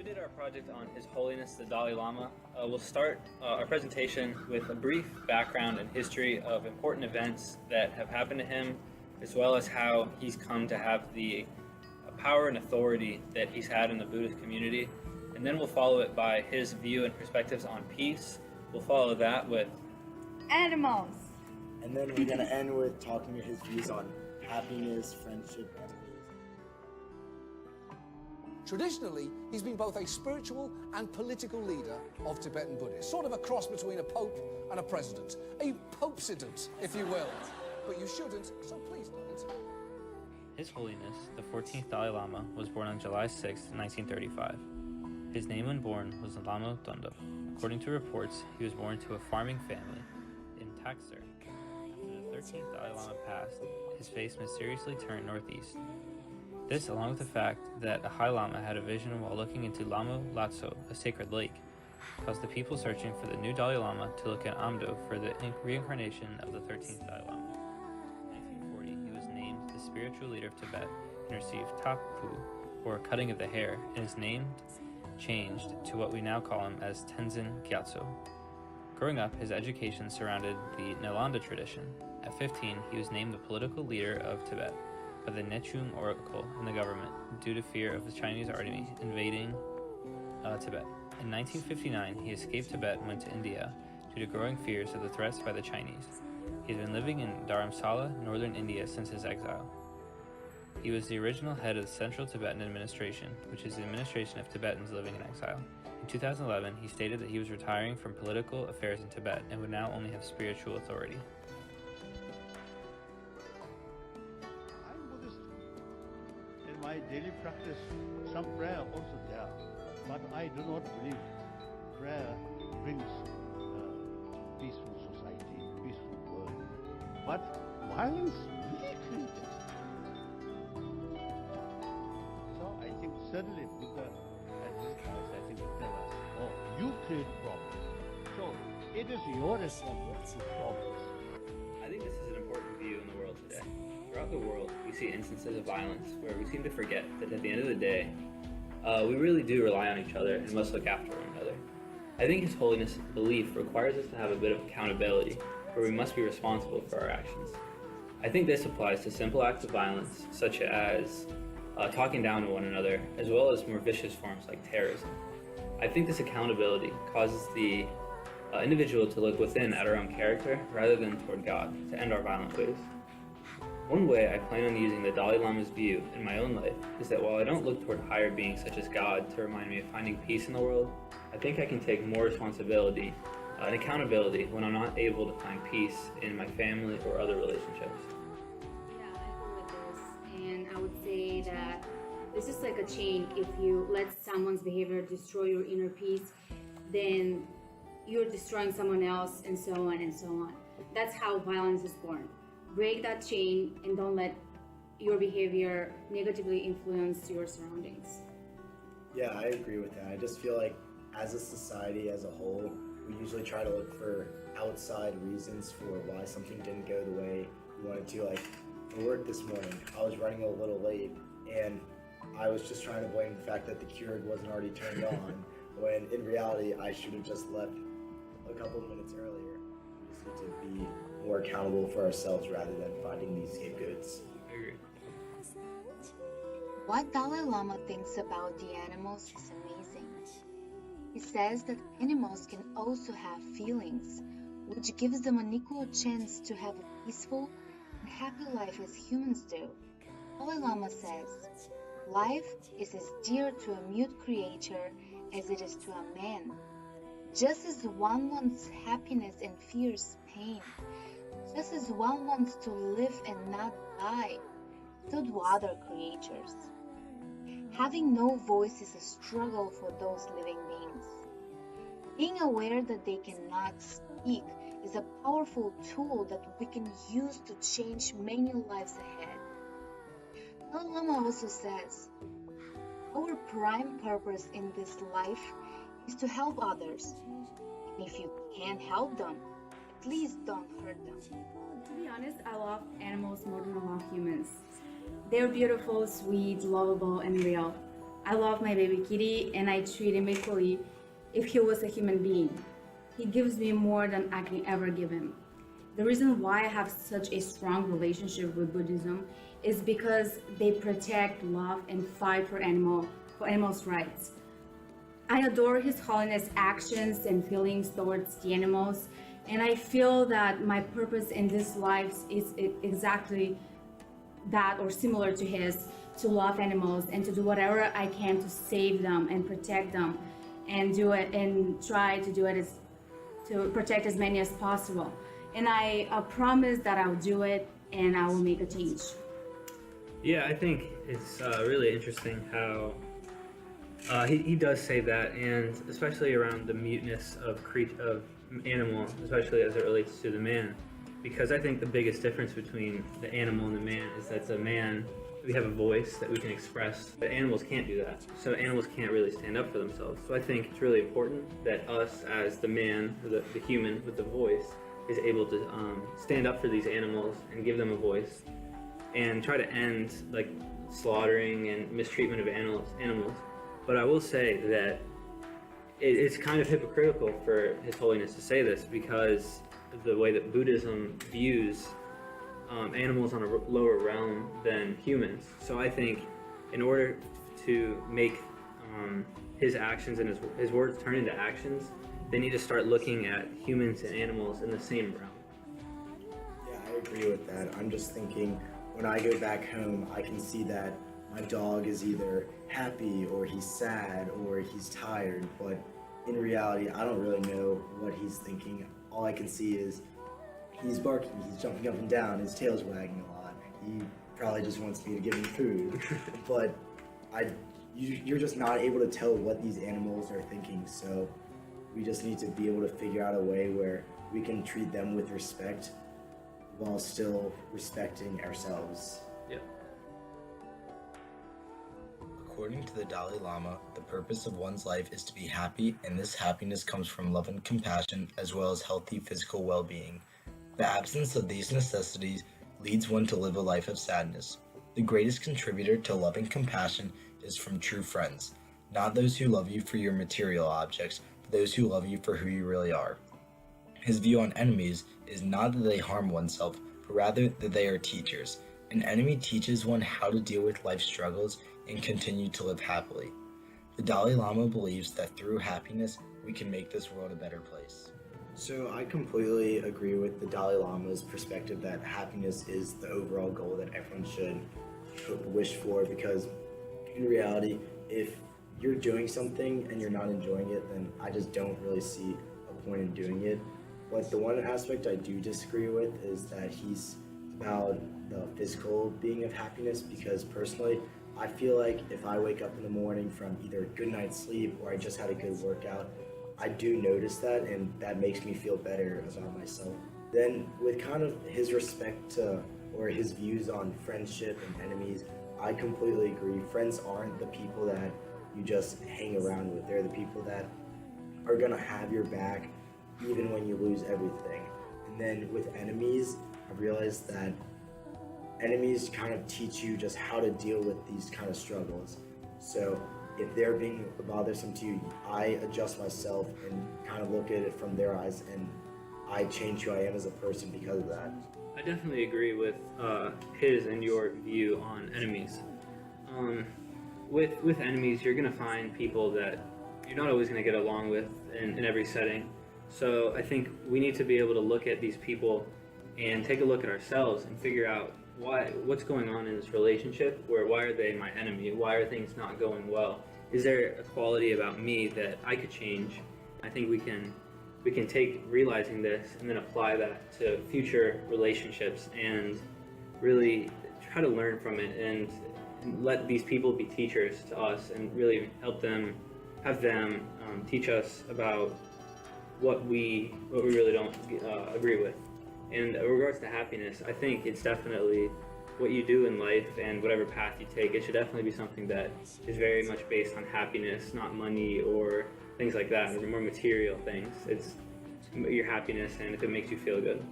we did our project on His Holiness the Dalai Lama, we'll start our presentation with a brief background and history of important events that have happened to him, as well as how he's come to have the power and authority that he's had in the Buddhist community. And then we'll follow it by his view and perspectives on peace. We'll follow that with animals. And then we're going to end with talking his views on happiness, friendship, and amazing. Traditionally, he's been both a spiritual and political leader of Tibetan Buddhists, sort of a cross between a pope and a president. A popesident, if you will. But you shouldn't, so please don't. His Holiness, the 14th Dalai Lama, was born on July 6, 1935. His name when born was Lama Dondo. According to reports, he was born to a farming family in Taxer. After the 13th Dalai Lama passed, his face mysteriously turned northeast. This, along with the fact that a High Lama had a vision while looking into Lamo Latso, a sacred lake, caused the people searching for the new Dalai Lama to look at Amdo for the reincarnation of the 13th Dalai Lama. In 1940, he was named the spiritual leader of Tibet and received Tapu, or cutting of the hair, and his name changed to what we now call him as Tenzin Gyatso. Growing up, his education surrounded the Nalanda tradition. At 15, he was named the political leader of Tibet by the Nechung Oracle in the government due to fear of the Chinese army invading Tibet. In 1959, he escaped Tibet and went to India due to growing fears of the threats by the Chinese. He has been living in Dharamsala, northern India, since his exile. He was the original head of the Central Tibetan Administration, which is the administration of Tibetans living in exile. In 2011, he stated that he was retiring from political affairs in Tibet and would now only have spiritual authority. In my daily practice, some prayer also there, but I do not believe prayer brings peaceful society, peaceful world. But violence we create. So I think certainly Buddha at this time, I think will tell us, oh, you create problems. So it is your responsibility to problems. I think this is an important view in the world today. Throughout the world, we see instances of violence where we seem to forget that at the end of the day, we really do rely on each other and must look after one another. I think His Holiness' belief requires us to have a bit of accountability, where we must be responsible for our actions. I think this applies to simple acts of violence, such as talking down to one another, as well as more vicious forms like terrorism. I think this accountability causes the individual to look within at our own character rather than toward God, to end our violent ways. One way I plan on using the Dalai Lama's view in my own life is that while I don't look toward higher beings such as God to remind me of finding peace in the world, I think I can take more responsibility and accountability when I'm not able to find peace in my family or other relationships. Yeah, I agree with this. And I would say that this is like a chain. If you let someone's behavior destroy your inner peace, then you're destroying someone else, and so on and so on. That's how violence is born. Break that chain and don't let your behavior negatively influence your surroundings. Yeah, I agree with that. I just feel like as a society as a whole, we usually try to look for outside reasons for why something didn't go the way we wanted to. Like for work this morning, I was running a little late and I was just trying to blame the fact that the Keurig wasn't already turned on, when in reality I should have just left a couple of minutes earlier. We just need to be more accountable for ourselves rather than finding these scapegoats. I agree. What Dalai Lama thinks about the animals is amazing. He says that animals can also have feelings, which gives them an equal chance to have a peaceful and happy life as humans do. Dalai Lama says, life is as dear to a mute creature as it is to a man. Just as one wants happiness and fears pain, just as one wants to live and not die, so do other creatures. Having no voice is a struggle for those living beings. Being aware that they cannot speak is a powerful tool that we can use to change many lives ahead. Dalai Lama also says, our prime purpose in this life is to help others. And if you can't help them, at least don't hurt them. To be honest, I love animals more than I love humans. They're beautiful, sweet, lovable, and real. I love my baby kitty and I treat him equally if he was a human being. He gives me more than I can ever give him. The reason why I have such a strong relationship with Buddhism is because they protect, love, and fight for animals' rights. I adore His Holiness' actions and feelings towards the animals, and I feel that my purpose in this life is exactly that or similar to his, to love animals and to do whatever I can to save them and protect them and do it and try to do it to protect as many as possible. And I promise that I'll do it and I will make a change. Yeah, I think it's really interesting how he does say that, and especially around the muteness of animal, especially as it relates to the man, because I think the biggest difference between the animal and the man is that the man, we have a voice that we can express, but animals can't do that. So animals can't really stand up for themselves. So I think it's really important that us as the man, the human with the voice, is able to stand up for these animals and give them a voice and try to end like slaughtering and mistreatment of animals. But I will say that it's kind of hypocritical for His Holiness to say this, because of the way that Buddhism views animals on a lower realm than humans. So I think in order to make his actions and his words turn into actions, they need to start looking at humans and animals in the same realm. Yeah, I agree with that. I'm just thinking, when I go back home, I can see that my dog is either happy or he's sad or he's tired, but in reality, I don't really know what he's thinking. All I can see is he's barking, he's jumping up and down, his tail's wagging a lot. He probably just wants me to give him food, but you're just not able to tell what these animals are thinking, so we just need to be able to figure out a way where we can treat them with respect while still respecting ourselves. Yeah. According to the Dalai Lama, the purpose of one's life is to be happy, and this happiness comes from love and compassion, as well as healthy physical well-being. The absence of these necessities leads one to live a life of sadness. The greatest contributor to love and compassion is from true friends, not those who love you for your material objects, but those who love you for who you really are. His view on enemies is not that they harm oneself, but rather that they are teachers. An enemy teaches one how to deal with life's struggles and continue to live happily. The Dalai Lama believes that through happiness, we can make this world a better place. So I completely agree with the Dalai Lama's perspective that happiness is the overall goal that everyone should wish for, because in reality, if you're doing something and you're not enjoying it, then I just don't really see a point in doing it. But the one aspect I do disagree with is that he's about the physical being of happiness, because personally, I feel like if I wake up in the morning from either a good night's sleep or I just had a good workout, I do notice that, and that makes me feel better about myself. Then with kind of his respect to, or his views on friendship and enemies, I completely agree. Friends aren't the people that you just hang around with. They're the people that are gonna have your back even when you lose everything. And then with enemies, I realized that enemies kind of teach you just how to deal with these kind of struggles. So if they're being bothersome to you, I adjust myself and kind of look at it from their eyes, and I change who I am as a person because of that. I definitely agree with his and your view on enemies. With enemies, you're going to find people that you're not always going to get along with in every setting. So I think we need to be able to look at these people and take a look at ourselves and figure out what's going on in this relationship, why are they my enemy? Why are things not going well? Is there a quality about me that I could change? I think we can take realizing this and then apply that to future relationships and really try to learn from it and let these people be teachers to us and really have them teach us about what we really don't agree with. And in regards to happiness, I think it's definitely what you do in life and whatever path you take. It should definitely be something that is very much based on happiness, not money or things like that, or more material things. It's your happiness and if it makes you feel good.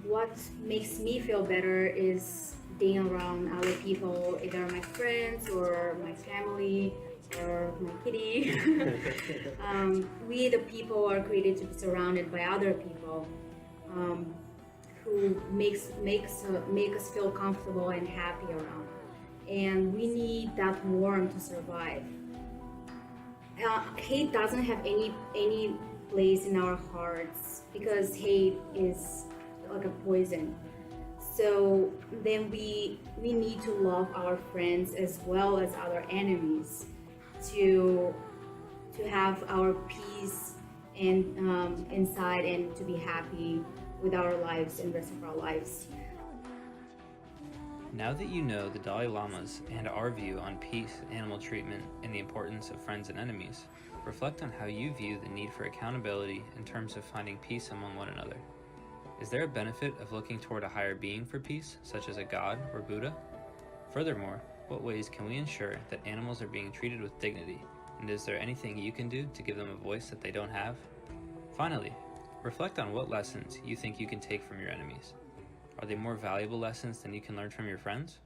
What makes me feel better is being around other people, either my friends or my family or my kitty. We, the people, are created to be surrounded by other people who make us feel comfortable and happy around. And we need that warmth to survive. Hate doesn't have any place in our hearts because hate is like a poison. So then we need to love our friends as well as our enemies to have our peace and inside, and to be happy with our lives and rest of our lives. Now that you know the Dalai Lama's and our view on peace, animal treatment, and the importance of friends and enemies, reflect on how you view the need for accountability in terms of finding peace among one another. Is there a benefit of looking toward a higher being for peace, such as a god or Buddha? Furthermore, what ways can we ensure that animals are being treated with dignity, and is there anything you can do to give them a voice that they don't have? Finally, reflect on what lessons you think you can take from your enemies. Are they more valuable lessons than you can learn from your friends?